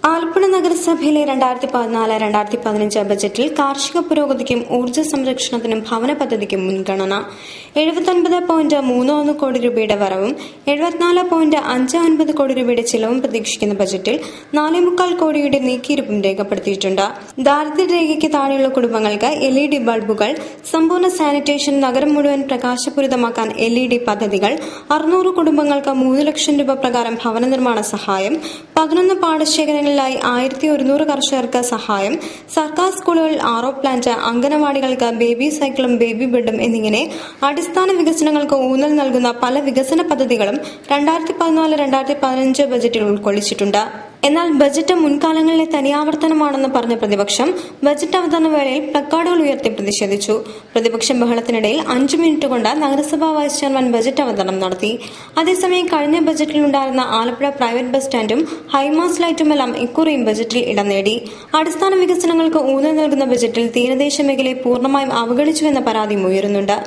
ആലപ്പുഴ നഗരസഭയിലെ 2014-2015 ബജറ്റിൽ കാർഷിക പുരോഗതിക്കും ഊർജ്ജ സംരക്ഷണത്തിനും ഭവന പദ്ധതിക്കും മുൻഗണന. 79.31 കോടി രൂപയുടെ വരവും 74.59 കോടി രൂപയുടെ ചിലവും പ്രതീക്ഷിക്കുന്ന ബജറ്റിൽ 4.25 കോടിയുടെ നീക്കിയിരിപ്പും രേഖപ്പെടുത്തിയിട്ടുണ്ട്. ദാരിദ്ര്യരേഖയ്ക്ക് താഴെയുള്ള കുടുംബങ്ങൾക്ക് LED ബൾബുകൾ, സമ്പൂർണ്ണ സാനിറ്റേഷൻ, നഗരം മുഴുവൻ പ്രകാശപൂരിതമാക്കാൻ LED പദ്ധതികൾ, 600 കുടുംബങ്ങൾക്ക് 3 ലക്ഷം രൂപ പ്രകാരം ഭവന നിർമ്മാണ സഹായം, 11 പാടശേഖരങ്ങളിൽ 1100 കർഷകർക്ക് സഹായം, സർക്കാർ സ്കൂളുകളിൽ RO പ്ലാന്റ്, അംഗനവാടികൾക്ക് ബേബി സൈക്കിളും ബേബി ബെഡും എന്നിങ്ങനെ അടിസ്ഥാന വികസനങ്ങൾക്ക് ഊന്നൽ നൽകുന്ന പല വികസന പദ്ധതികളും 2014-2015 ബജറ്റിൽ ഉൾക്കൊള്ളിച്ചിട്ടുണ്ട്. എന്നാൽ ബജറ്റ് മുൻകാലങ്ങളിലെ തനിയാവർത്തനമാണെന്ന് പറഞ്ഞ പ്രതിപക്ഷം ബജറ്റ് അവതരണ വേളയിൽ പ്ലക്കാർഡുകൾ ഉയർത്തി പ്രതിഷേധിച്ചു. പ്രതിപക്ഷ ബഹളത്തിനിടയിൽ 5 മിനിറ്റ് കൊണ്ട് നഗരസഭാ വൈസ് ചെയർമാൻ ബജറ്റ് അവതരണം നടത്തി. അതേസമയം കഴിഞ്ഞ ബജറ്റിലുണ്ടായിരുന്ന ആലപ്പുഴ പ്രൈവറ്റ് ബസ് സ്റ്റാൻഡും ഹൈമാസ് ലൈറ്റുമെല്ലാം ഇക്കുറിയും ബജറ്റിൽ ഇടം നേടി. അടിസ്ഥാന വികസനങ്ങൾക്ക് ഊന്നൽ നൽകുന്ന ബജറ്റിൽ തീരദേശ മേഖലയെ പൂർണ്ണമായും അവഗണിച്ചുവെന്ന പരാതിയും ഉയരുന്നുണ്ട്.